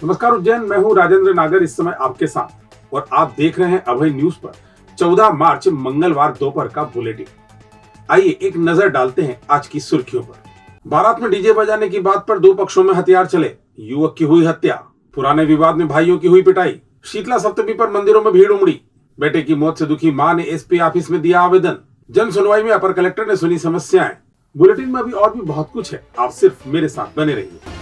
नमस्कार उज्जैन, मैं हूं राजेंद्र नागर इस समय आपके साथ और आप देख रहे हैं अभय न्यूज पर 14 मार्च मंगलवार दोपहर का बुलेटिन। आइए एक नजर डालते हैं आज की सुर्खियों पर। बारात में डीजे बजाने की बात पर दो पक्षों में हथियार चले, युवक की हुई हत्या, पुराने विवाद में भाइयों की हुई पिटाई, शीतला सप्तमी पर मंदिरों में भीड़ उमड़ी, बेटे की मौत से दुखी मां ने एसपी ऑफिस में दिया आवेदन, जन सुनवाई में अपर कलेक्टर ने सुनी समस्याएं। बुलेटिन में अभी और भी बहुत कुछ है, आप सिर्फ मेरे साथ बने रहिए।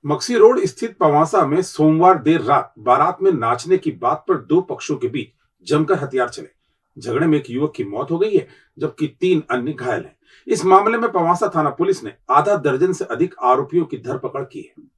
मक्सी रोड स्थित पवासा में सोमवार देर रात बारात में नाचने की बात पर दो पक्षों के बीच जमकर हथियार चले। झगड़े में एक युवक की मौत हो गई है, जबकि 3 अन्य घायल हैं। इस मामले में पवासा थाना पुलिस ने आधा दर्जन से अधिक आरोपियों की धरपकड़ की है।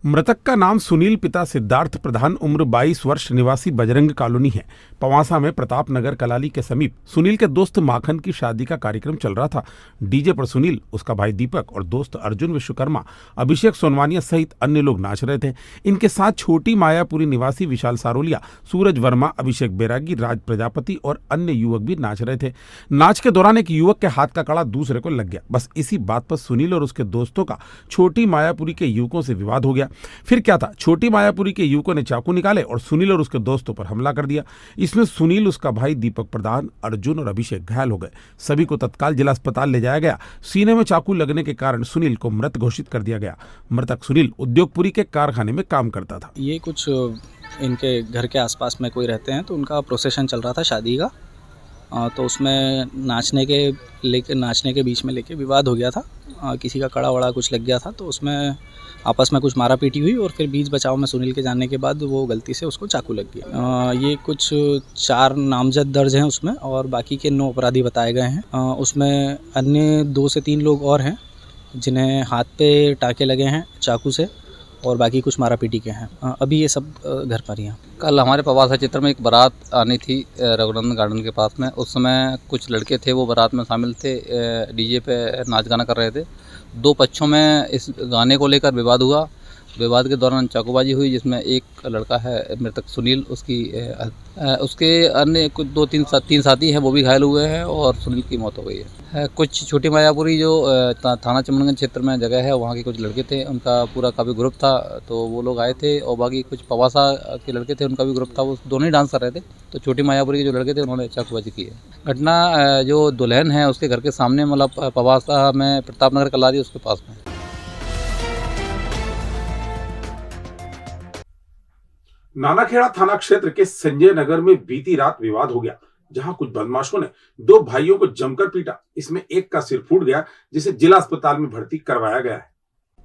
मृतक का नाम सुनील, पिता सिद्धार्थ प्रधान, उम्र 22 वर्ष, निवासी बजरंग कॉलोनी है। पवासा में प्रताप नगर कलाली के समीप सुनील के दोस्त माखन की शादी का कार्यक्रम चल रहा था। डीजे पर सुनील, उसका भाई दीपक और दोस्त अर्जुन विश्वकर्मा, अभिषेक सोनवानिया सहित अन्य लोग नाच रहे थे। इनके साथ छोटी मायापुरी निवासी विशाल सारोलिया, सूरज वर्मा, अभिषेक बैरागी, राज प्रजापति और अन्य युवक भी नाच रहे थे। नाच के दौरान एक युवक के हाथ का कड़ा दूसरे को लग गया। बस इसी बात पर सुनील और उसके दोस्तों का छोटी मायापुरी के युवकों से विवाद हो गया। फिर क्या था, छोटी मायापुरी के युवकों ने चाकू निकाले और सुनील और उसके दोस्तों पर हमला कर दिया। इसमें सुनील, उसका भाई दीपक प्रधान, अर्जुन और अभिषेक घायल हो गए। सभी को तत्काल जिला अस्पताल ले जाया गया। सीने में चाकू लगने के कारण सुनील को मृत घोषित कर दिया गया। मृतक सुनील उद्योगपुरी के कारखाने में काम करता था। ये कुछ इनके घर के आसपास में कोई रहते हैं, तो उनका प्रोसेशन चल रहा था शादी का, तो उसमें नाचने के बीच में लेके विवाद हो गया था। किसी का कड़ा वड़ा कुछ लग गया था, तो उसमें आपस में कुछ मारा पीटी हुई और फिर बीच बचाव में सुनील के जाने के बाद वो गलती से उसको चाकू लग गया। ये कुछ 4 नामजद दर्ज हैं उसमें और बाकी के 9 अपराधी बताए गए हैं। उसमें अन्य 2 से 3 लोग और हैं जिन्हें हाथ पे टाँके लगे हैं चाकू से और बाकी कुछ मारा पीटी के हैं। अभी ये सब घर पर ही हैं। कल हमारे पवासा क्षेत्र में एक बारात आनी थी रघुनंदन गार्डन के पास में। उस समय कुछ लड़के थे, वो बारात में शामिल थे, डीजे पे नाच गाना कर रहे थे। 2 पक्षों में इस गाने को लेकर विवाद हुआ। विवाद के दौरान चाकूबाजी हुई, जिसमें एक लड़का है मृतक सुनील, उसके अन्य कुछ 2-3 साथी हैं, वो भी घायल हुए हैं और सुनील की मौत हो गई है। कुछ छोटी मायापुरी जो थाना चमनगंज क्षेत्र में जगह है, वहाँ के कुछ लड़के थे, उनका पूरा काफ़ी ग्रुप था, तो वो लोग आए थे और बाकी कुछ पवासा के लड़के थे, उनका भी ग्रुप था, वो दोनों ही डांस कर रहे थे। तो छोटी मायापुरी के जो लड़के थे उन्होंने चाकूबाजी की है। घटना जो दुल्हन है उसके घर के सामने, मतलब पवासा में प्रताप नगर कलारी उसके पास में। नानाखेड़ा थाना क्षेत्र के संजय नगर में बीती रात विवाद हो गया, जहां कुछ बदमाशों ने 2 भाइयों को जमकर पीटा। इसमें एक का सिर फूट गया, जिसे जिला अस्पताल में भर्ती करवाया गया है।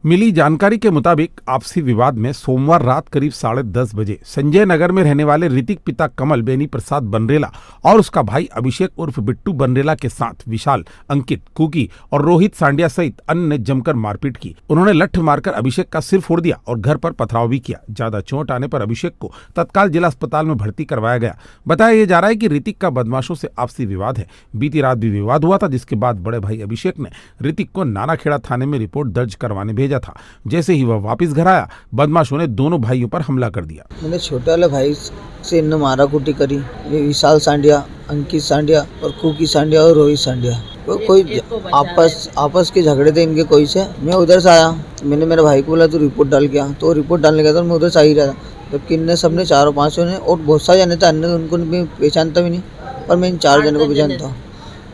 मिली जानकारी के मुताबिक आपसी विवाद में सोमवार रात करीब 10:30 बजे संजय नगर में रहने वाले ऋतिक पिता कमल बेनी प्रसाद बनरेला और उसका भाई अभिषेक उर्फ बिट्टू बनरेला के साथ विशाल, अंकित, कुकी और रोहित सांडिया सहित अन्य ने जमकर मारपीट की। उन्होंने लठ मारकर अभिषेक का सिर फोड़ दिया और घर पर पथराव भी किया। ज्यादा चोट आने पर अभिषेक को तत्काल जिला अस्पताल में भर्ती करवाया गया। बताया जा रहा है कि ऋतिक का बदमाशों से आपसी विवाद है। बीती रात भी विवाद हुआ था, जिसके बाद बड़े भाई अभिषेक ने ऋतिक को नानाखेड़ा थाने में रिपोर्ट दर्ज करवाने भेजा था। जैसे ही वह वापस घर आया, बदमाशों ने दोनों भाइयों पर हमला कर दिया। मैंने छोटे वाले भाई से इन्हें मारा कुटी करी। विशाल सांडिया, अंकित सांडिया और कुकी सांडिया और रोहित सांडिया, कोई आपस के झगड़े थे इनके कोई से। मैं उधर से आया, मैंने मेरे भाई को बोला तू रिपोर्ट डाल के आ, तो रिपोर्ट डालने गया था। मैं उधर से आ ही रहा था, जबकि इनने सबने 4-5 ने और बहुत सारे जने थे अन्य, उनको मैं पहचानता भी नहीं, पर मैं इन 4 जनों को पहचानता।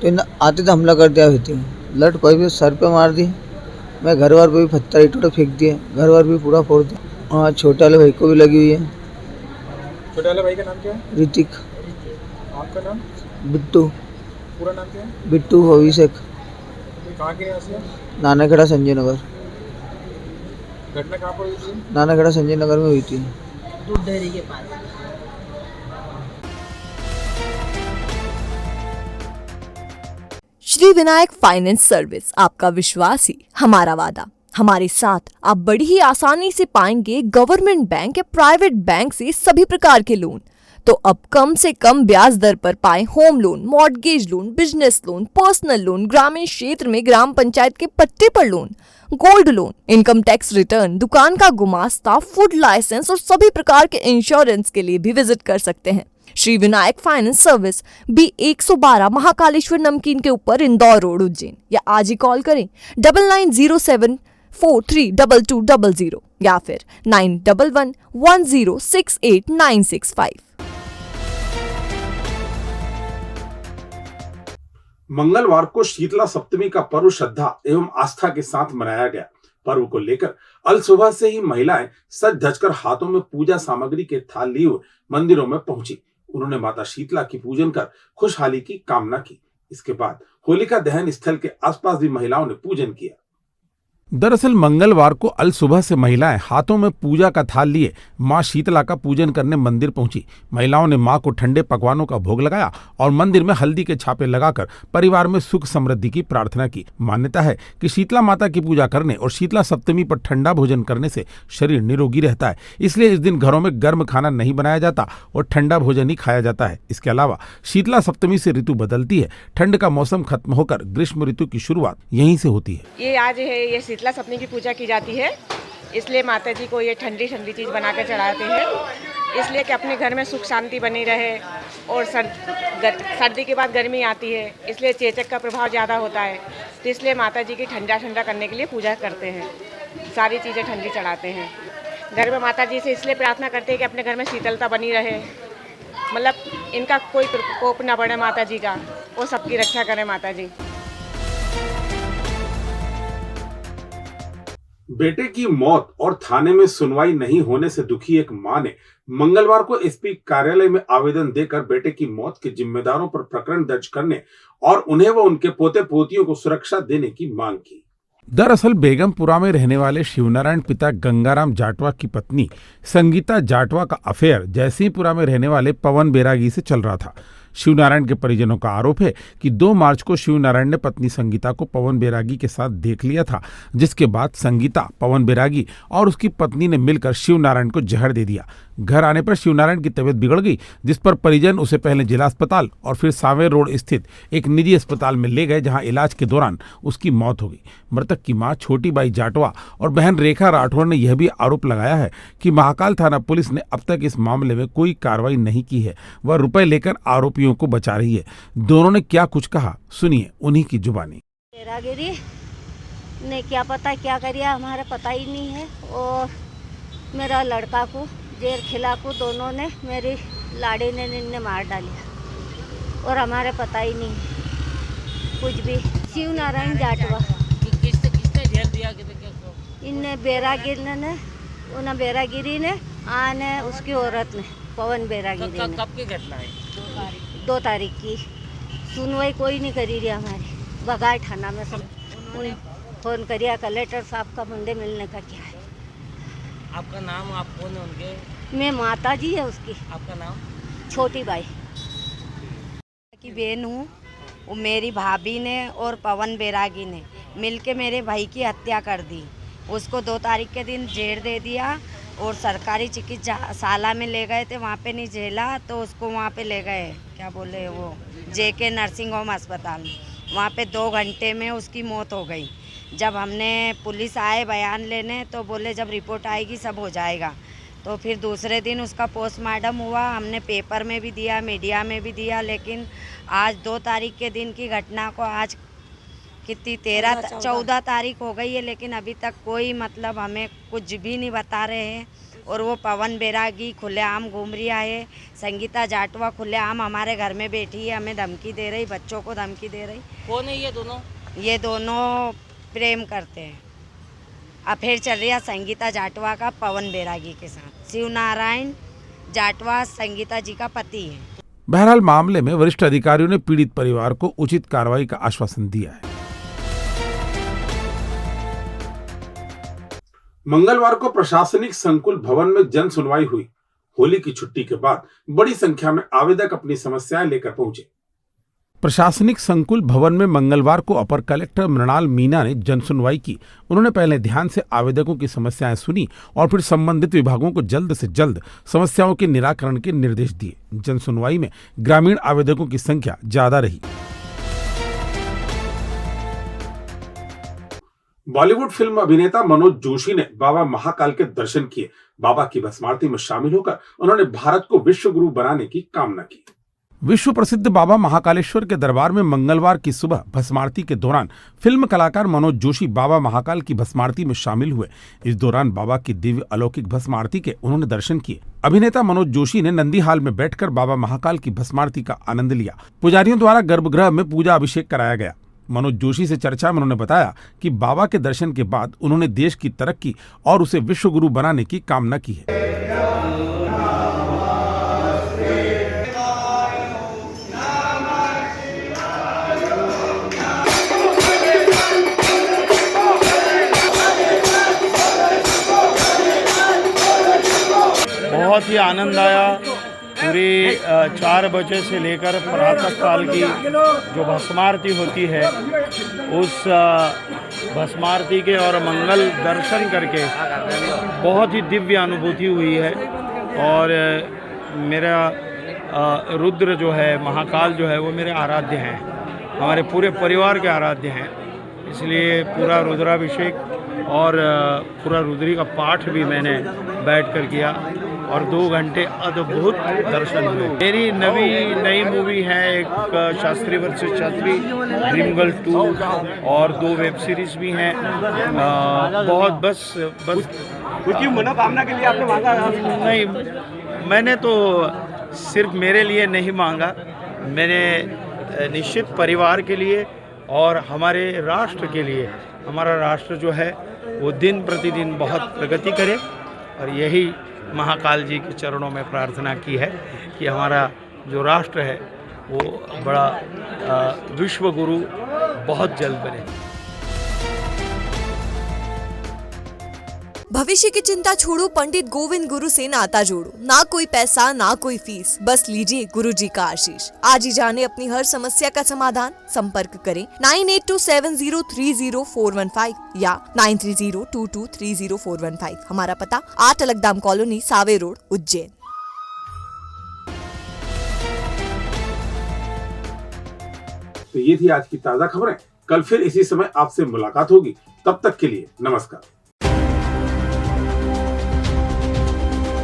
तो इन आते थे हमला कर दिया, लट कोई भी सर पे मार दी। मैं घर वार पे भी पत्थर ईंट फेंक दिए, घर वार भी पूरा फोड़ दिया। हाँ, छोटे वाले भाई को भी लगी हुई है। छोटे वाले भाई का नाम क्या है? ऋतिक। आपका नाम? बिट्टू। पूरा नाम क्या है? बिट्टू अभिषेक। कहाँ के निवासी है? नानाखेड़ा संजय नगर। घटना कहाँ पर हुई थी? नानाखेड़ा संजय नगर में हुई थी, दूध डेयरी के पास। श्री विनायक फाइनेंस सर्विस, आपका विश्वास ही हमारा वादा। हमारे साथ आप बड़ी ही आसानी से पाएंगे गवर्नमेंट बैंक या प्राइवेट बैंक से सभी प्रकार के लोन। तो अब कम से कम ब्याज दर पर पाएं home loan, mortgage loan, business loan, personal loan, ग्रामीण क्षेत्र में ग्राम पंचायत के पट्टे पर loan, gold loan, income tax return, दुकान का गुमास्ता, फूड लाइसेंस और सभी प्रकार के इंश्योरेंस के लिए भी विजिट कर सकते हैं। Shri Vinayak finance service, B112 Mahakaleshwar नमकीन के ऊपर, इंदौर रोड, उज्जैन। या आज ही कॉल करें 9907 932200 या फिर 9111106896 मंगलवार को शीतला सप्तमी का पर्व श्रद्धा एवं आस्था के साथ मनाया गया। पर्व को लेकर अल सुबह से ही महिलाएं सज धजकर हाथों में पूजा सामग्री के थाल लिए हुए मंदिरों में पहुंची। उन्होंने माता शीतला की पूजन कर खुशहाली की कामना की। इसके बाद होलिका दहन स्थल के आसपास भी महिलाओं ने पूजन किया। दरअसल मंगलवार को अल सुबह से महिलाएं हाथों में पूजा का थाल लिए मां शीतला का पूजन करने मंदिर पहुंची। महिलाओं ने मां को ठंडे पकवानों का भोग लगाया और मंदिर में हल्दी के छापे लगाकर परिवार में सुख समृद्धि की प्रार्थना की। मान्यता है कि शीतला माता की पूजा करने और शीतला सप्तमी पर ठंडा भोजन करने से शरीर निरोगी रहता है, इसलिए इस दिन घरों में गर्म खाना नहीं बनाया जाता और ठंडा भोजन ही खाया जाता है। इसके अलावा शीतला सप्तमी से ऋतु बदलती है, ठंड का मौसम खत्म होकर ग्रीष्म ऋतु की शुरुआत यहीं से होती है। ये आज है, ये शीतला सप्तमी की पूजा की जाती है, इसलिए माता जी को ये ठंडी ठंडी चीज़ बना कर चढ़ाते हैं, इसलिए कि अपने घर में सुख शांति बनी रहे। और सर्दी के बाद गर्मी आती है, इसलिए चेचक का प्रभाव ज़्यादा होता है, तो इसलिए माता जी की ठंडा करने के लिए पूजा करते हैं, सारी चीज़ें ठंडी चढ़ाते हैं। घर में माता जी से इसलिए प्रार्थना करते हैं कि अपने घर में शीतलता बनी रहे, मतलब इनका कोई प्रकोप ना बढ़े, माता जी का वो सबकी रक्षा करें माता जी। बेटे की मौत और थाने में सुनवाई नहीं होने से दुखी एक मां ने मंगलवार को एसपी कार्यालय में आवेदन देकर बेटे की मौत के जिम्मेदारों पर प्रकरण दर्ज करने और उन्हें व उनके पोते पोतियों को सुरक्षा देने की मांग की। दरअसल बेगमपुरा में रहने वाले शिवनारायण पिता गंगाराम जाटवा की पत्नी संगीता जाटवा का अफेयर जयसिंहपुरा में रहने वाले पवन बैरागी से चल रहा था। शिवनारायण के परिजनों का आरोप है कि 2 मार्च को शिवनारायण ने पत्नी संगीता को पवन बैरागी के साथ देख लिया था, जिसके बाद संगीता, पवन बैरागी और उसकी पत्नी ने मिलकर शिवनारायण को जहर दे दिया। घर आने पर शिवनारायण की तबीयत बिगड़ गई, जिस पर परिजन उसे पहले जिला अस्पताल और फिर सांवेर रोड स्थित एक निजी अस्पताल में ले गए, जहां इलाज के दौरान उसकी मौत हो गई। मृतक की मां छोटी बाई जाटवा और बहन रेखा राठौर ने यह भी आरोप लगाया है कि महाकाल थाना पुलिस ने अब तक इस मामले में कोई कार्रवाई नहीं की है, वह रुपए लेकर आरोपियों को बचा रही है। दोनों ने क्या कुछ कहा, सुनिए उन्हीं की जुबानी। तेरागिरी ने क्या पता क्या करिया, हमारा पता ही नहीं है। और मेरा लड़का को जेर खिला को दोनों ने, मेरी लाड़ी ने मार डालिया और हमारे पता ही नहीं कुछ भी। शिवनारायण जाटवा किसने घेर दिया? इनने बैरागिरी ने, उन्हें बैरागिरी ने आने उसकी औरत ने, पवन बैरागिरी ने। कब की घटना है? 2 तारीख की। सुनवाई कोई नहीं करी रही हमारी। बगाड़ थाना में सब फोन करिया, कलेक्टर साहब का मुंडे मिलने का क्या है। आपका नाम, आप कौन है उनके? मैं माता जी है उसकी। आपका नाम? छोटी बाई की बहन हूँ। वो मेरी भाभी ने और पवन बैरागी ने मिलके मेरे भाई की हत्या कर दी। उसको 2 तारीख के दिन जेल दे दिया और सरकारी चिकित्साशाला में ले गए थे, वहाँ पे नहीं झेला तो उसको वहाँ पे ले गए, क्या बोले वो, जेके नर्सिंग होम अस्पताल में। वहाँ पे 2 घंटे में उसकी मौत हो गई। जब हमने पुलिस आए बयान लेने तो बोले जब रिपोर्ट आएगी सब हो जाएगा। तो फिर दूसरे दिन उसका पोस्टमार्टम हुआ, हमने पेपर में भी दिया, मीडिया में भी दिया, लेकिन आज 2 तारीख के दिन की घटना को आज कितनी 14 तारीख हो गई है, लेकिन अभी तक कोई मतलब हमें कुछ भी नहीं बता रहे हैं। और वो पवन बैरागी खुलेआम घूम रहा है, संगीता जाटवा खुलेआम हमारे घर में बैठी है, हमें धमकी दे रही, बच्चों को धमकी दे रही। कौन है ये दोनों? ये दोनों प्रेम करते हैं। अफेयर चल रहा संगीता जाटवा का पवन बैरागी के साथ। शिवनारायण जाटवा संगीता जी का पति है। बहरहाल मामले में वरिष्ठ अधिकारियों ने पीड़ित परिवार को उचित कार्रवाई का आश्वासन दिया है। मंगलवार को प्रशासनिक संकुल भवन में जन सुनवाई हुई। होली की छुट्टी के बाद बड़ी संख्या में आवेदक अपनी समस्याएं लेकर पहुंचे। प्रशासनिक संकुल भवन में मंगलवार को अपर कलेक्टर मृणाल मीना ने जन सुनवाई की। उन्होंने पहले ध्यान से आवेदकों की समस्याएं सुनी और फिर संबंधित विभागों को जल्द से जल्द समस्याओं के निराकरण के निर्देश दिए। जन सुनवाई में ग्रामीण आवेदकों की संख्या ज्यादा रही। बॉलीवुड फिल्म अभिनेता मनोज जोशी ने बाबा महाकाल के दर्शन किए। बाबा की भस्मारती में शामिल होकर उन्होंने भारत को विश्व गुरु बनाने की कामना की। विश्व प्रसिद्ध बाबा महाकालेश्वर के दरबार में मंगलवार की सुबह भस्मारती के दौरान फिल्म कलाकार मनोज जोशी बाबा महाकाल की भस्मारती में शामिल हुए। इस दौरान बाबा की दिव्य अलौकिक भस्मारती के उन्होंने दर्शन किए। अभिनेता मनोज जोशी ने नंदी हाल में बैठकर बाबा महाकाल की भस्मारती का आनंद लिया। पुजारियों द्वारा गर्भगृह में पूजा अभिषेक कराया गया। मनोज जोशी से चर्चा में उन्होंने बताया कि बाबा के दर्शन के बाद उन्होंने देश की तरक्की और उसे विश्व गुरु बनाने की कामना की है। बहुत ही आनंद आया। पूरी 4 बजे से लेकर प्रातः काल की जो भस्मारती होती है, उस भस्मारती के और मंगल दर्शन करके बहुत ही दिव्य अनुभूति हुई है। और मेरा रुद्र जो है, महाकाल जो है, वो मेरे आराध्य हैं, हमारे पूरे परिवार के आराध्य हैं। इसलिए पूरा रुद्राभिषेक और पूरा रुद्री का पाठ भी मैंने बैठकर किया और 2 घंटे अद्भुत दर्शन हुए। मेरी नई मूवी है, एक Shastri versus Shastri, dream girl 2 और 2 वेब सीरीज भी हैं। बहुत बस कुछ मनोकामना के लिए आपने मांगा? नहीं, मैंने तो सिर्फ मेरे लिए नहीं मांगा, मैंने निश्चित परिवार के लिए और हमारे राष्ट्र के लिए। हमारा राष्ट्र जो है वो दिन प्रतिदिन बहुत प्रगति करे और यही महाकाल जी के चरणों में प्रार्थना की है कि हमारा जो राष्ट्र है वो बड़ा विश्व गुरु बहुत जल्द बने। भविष्य की चिंता छोड़ो, पंडित गोविंद गुरु से नाता जोड़ो। ना कोई पैसा ना कोई फीस, बस लीजिए गुरु जी का आशीष। आज ही जाने अपनी हर समस्या का समाधान। संपर्क करें 9827030415 या 9302230415। हमारा पता 8 अलगदाम कॉलोनी, सावे रोड, उज्जैन। तो ये थी आज की ताजा खबरें। कल फिर इसी समय आपसे मुलाकात होगी। तब तक के लिए नमस्कार।